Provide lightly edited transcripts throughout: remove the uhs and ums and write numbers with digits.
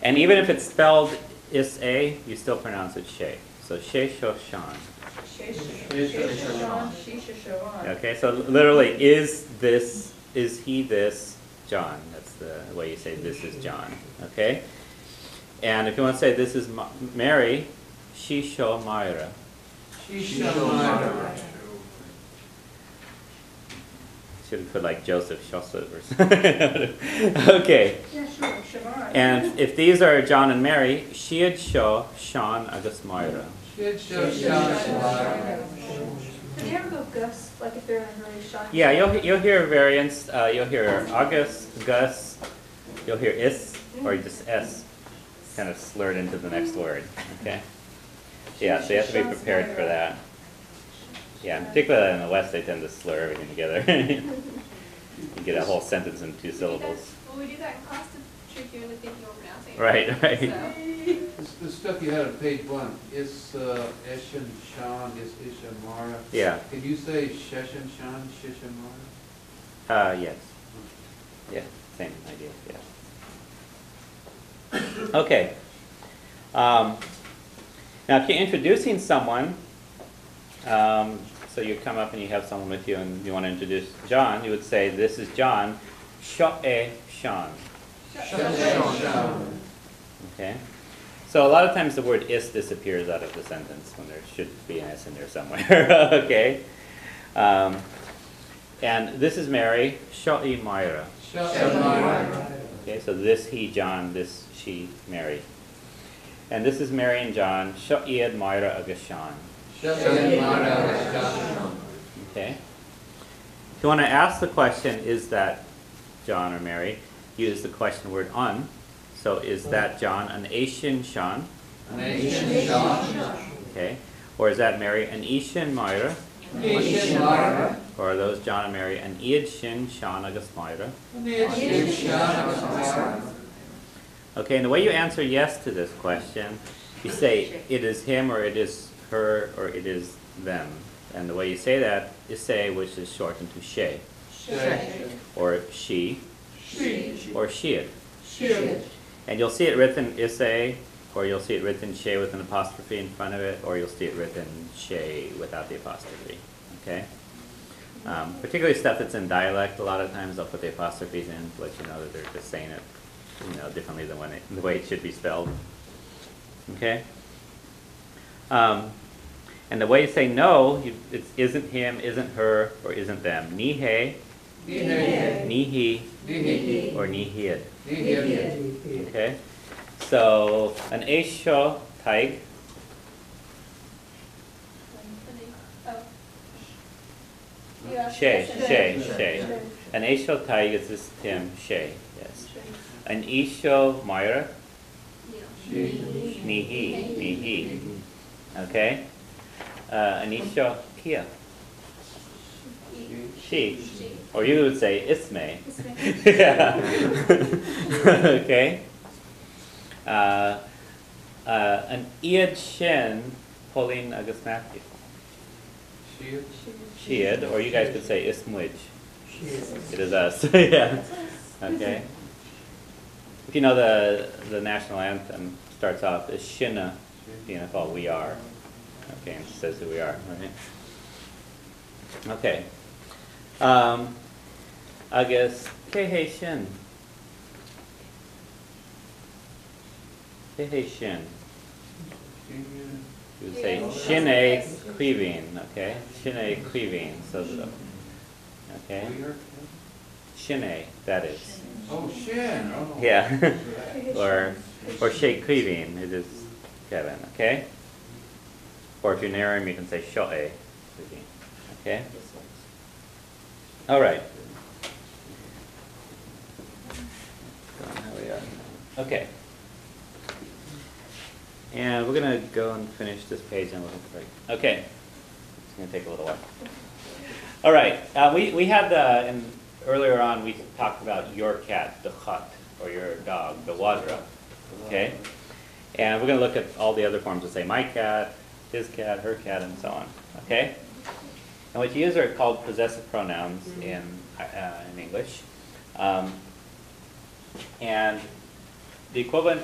And even if it's spelled is-a, you still pronounce it she. So she, sho, shan. Okay, so literally, is he this John? That's the way you say this is John. Okay? And if you want to say this is Mary, she, sho, Myra. Should have put like Joseph, Joseph or something. Okay. Yeah, sure. And if these are John and Mary, she'd show Sean agus Myra. Could you ever go Gus, like if they're in a hurry, Sean? Yeah, you'll hear variants. You'll hear August, Gus. You'll hear is or just s, kind of slurred into the next word. Okay. Yeah, so you have to be prepared for that. Yeah, particularly in the West, they tend to slur everything together. You get a whole sentence in 2 syllables. Well, we do that in class to trick you into thinking we're pronouncing it. Right, right. So. The stuff you had on page 1, is Eshin Shan, is Isha Mara. Yeah. Can you say Sheshin Shan, Shisha Mara? Yes. Yeah, same idea, yeah. Okay. Now, if you're introducing someone, so you come up and you have someone with you and you want to introduce John, you would say, this is John, Chopail Shan. Okay? So a lot of times the word is disappears out of the sentence when there should be an s in there somewhere. Okay? And this is Mary, Chopail Myra. Okay, so this he, John, this she, Mary. And this is Mary and John, Chopail Myra agus Sean. Okay? If you want to ask the question, is that John or Mary, use the question word on. So is that John an Asian Sean? Okay. Or is that Mary an Ishin Myra? Or are those John and Mary an Iad Shin Sean agus Myra? Okay, and the way you answer yes to this question, you say it is him or it is her or it is them. And the way you say that is say, which is shortened to she. Or she. Or she'd. And you'll see it written isse, or you'll see it written she with an apostrophe in front of it, or you'll see it written she without the apostrophe. Okay? Particularly stuff that's in dialect, a lot of times they'll put the apostrophes in to let you know that they're just saying it, differently than the way it should be spelled. Okay? And the way you say no, it isn't him, isn't her, or isn't them. Ni he, ni he, or ni hiad. Okay? So, an eisho taig. She. An eisho taig is this Tim, she, yes. An isho myra. Ni he. Okay? An isho kia. She. Or you would say isme. Yeah. Okay? An iad shin Pauline agus Matthew. She'd, or you guys could say ismwij. It is us. Yeah. Okay. If you know the national anthem starts off as Shinna, the NFL, we are. Okay, and it says who we are, right? Okay. Agus kehe shin. Kehe shin. You would say shine cleaving, okay? Shine cleaving. So, okay? Shine, that is. Oh, shin. Oh. Yeah. or shake cleaving. It is Kevin, okay? Or if you're near him, you can say shoe cleaving, okay? All right. Okay. And we're going to go and finish this page and we'll take a break. Okay. It's going to take a little while. All right. We had earlier on we talked about your cat, the chat, or your dog, the wadra. Okay? And we're going to look at all the other forms to say my cat, his cat, her cat, and so on. Okay? And what you use are called possessive pronouns in English. And the equivalent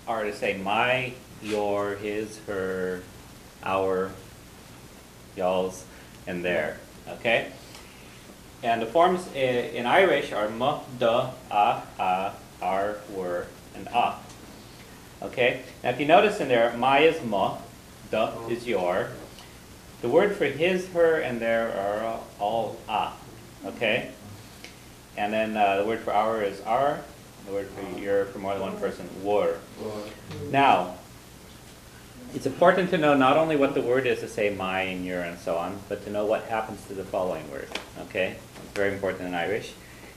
are to say my, your, his, her, our, y'all's, and their. Okay? And the forms in Irish are m, d, a, ar, were, and a. Okay? Now if you notice in there, my is m, d is your. The word for his, her, and their are all a. Okay? And then the word for our is our. The word for your, for more than one person, were. Now, it's important to know not only what the word is to say my and your and so on, but to know what happens to the following word. Okay? It's very important in Irish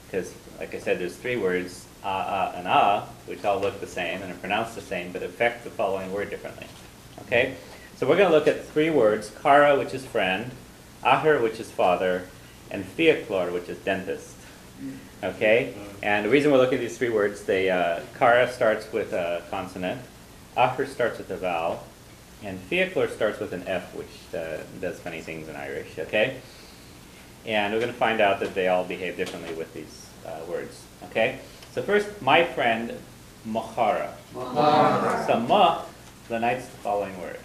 because, like I said, there's three words, and which all look the same and are pronounced the same, but affect the following word differently. Okay? So we're going to look at three words, cara, which is friend, ahar, which is father, and fiaclor, which is dentist. Okay? And the reason we're looking at these three words, cara starts with a consonant, ahar starts with a vowel, and fiaclor starts with an F, which does funny things in Irish. Okay? And we're going to find out that they all behave differently with these words. Okay? So first, my friend, machara. So ma, the night's the following word.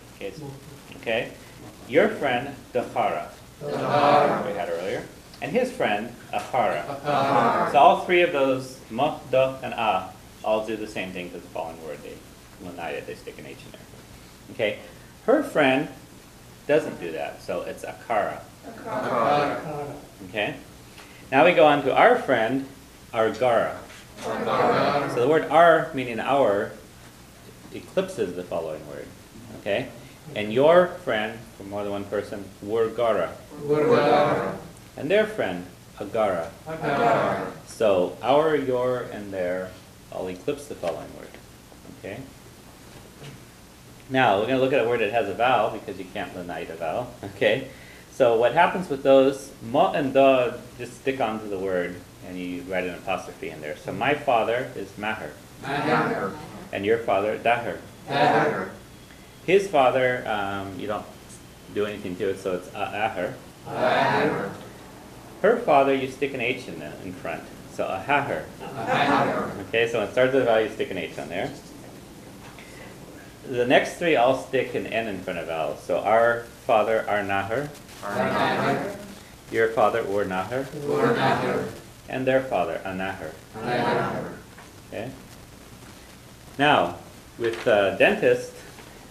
Okay? Your friend, dachara. We had earlier. And his friend, achara. So all three of those, ma, da, and a, all do the same thing to the following word. They stick an H in there. Okay? Her friend doesn't do that, so it's akara. Okay? Now we go on to our friend, argara. So the word ar, meaning our, eclipses the following word. Okay? And your friend, for more than one person, wurgara. And their friend, agara. So our, your, and their all eclipse the following word. Okay? Now we're going to look at a word that has a vowel because you can't lenite a vowel. Okay? So what happens with those, ma and da just stick onto the word and you write an apostrophe in there. So my father is mahar. And your father, dahar. His father, you don't do anything to it, so it's ahar. Her father, you stick an H in front, so ahar. Okay, so when it starts with a vowel, you stick an H on there. The next three all stick an N in front of vowels. So our father, our nahar. Your father, ur nahar. And their father, anahar. Okay. Now, with dentist,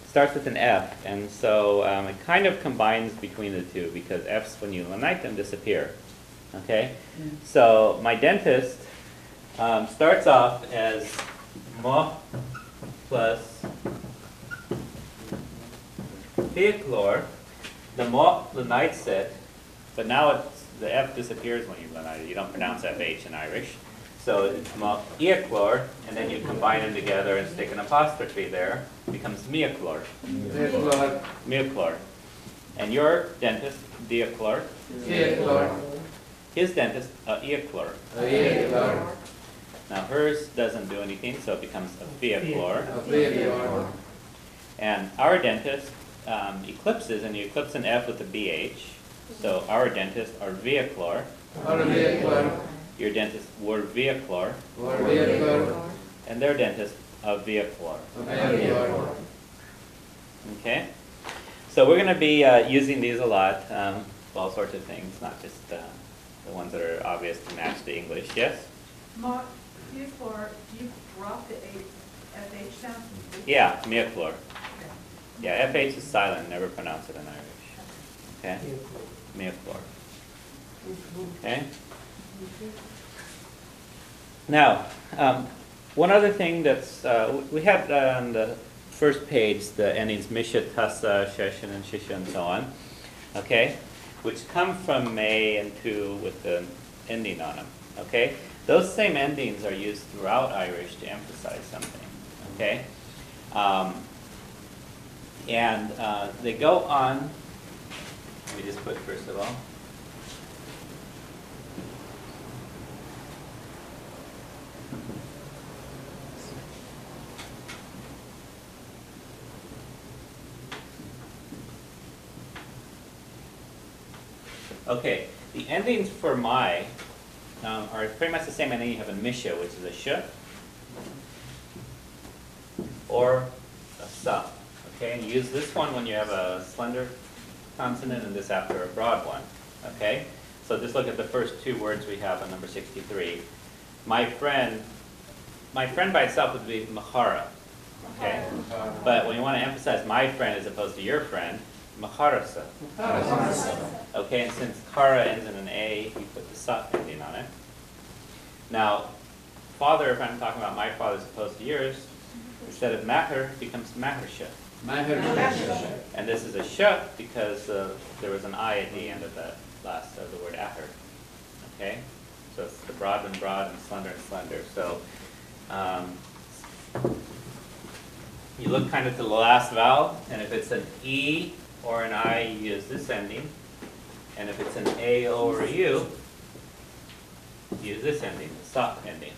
starts with an F, and so it kind of combines between the two because F's, when you lenite them, disappear. Okay? So my dentist starts off as ma plus fiaclor. The ma lenites it, but now the F disappears when you lenite it. You don't pronounce FH in Irish. So it's ma iaclor, and then you combine them together and stick an apostrophe there. It becomes miaclor. Miaclor. And your dentist, diaclor. His dentist, iaclor. Now hers doesn't do anything, so it becomes a fiaclor. And our dentist eclipses, and you eclipse an F with a BH. So our dentist, our viaclor. Your dentist, were viaclor. And their dentist, a viaclor. Okay? So we're going to be using these a lot, for all sorts of things, not just the ones that are obvious to match the English. Yes? Mark, before you drop the FH sound. Yeah, miaclor. Yeah, FH is silent, never pronounce it in Irish. Okay? Miaclor. Okay? Now, one other thing that's, we had on the first page the endings misha, tasa, sheshan, and shisha, and so on, okay, which come from may and to with the ending on them, okay? Those same endings are used throughout Irish to emphasize something, okay? And they go on, let me just put first of all, okay, the endings for my are pretty much the same ending you have in misha, which is a sh, or a sa. Okay, and you use this one when you have a slender consonant and this after a broad one. Okay, so just look at the first two words we have on number 63. My friend by itself would be mahara. Okay, but when you want to emphasize my friend as opposed to your friend, maharasa. Okay, and since kara ends in an A, you put the sa ending on it. Now, father, if I'm talking about my father as opposed to yours, instead of mahar, it becomes maharsha. And this is a sh because there was an I at the end of the last of the word ahar. Okay, so it's the broad and broad and slender and slender. So you look kind of to the last vowel, and if it's an E or an I, you use this ending. And if it's an A, O, or U, use this ending, the sa ending.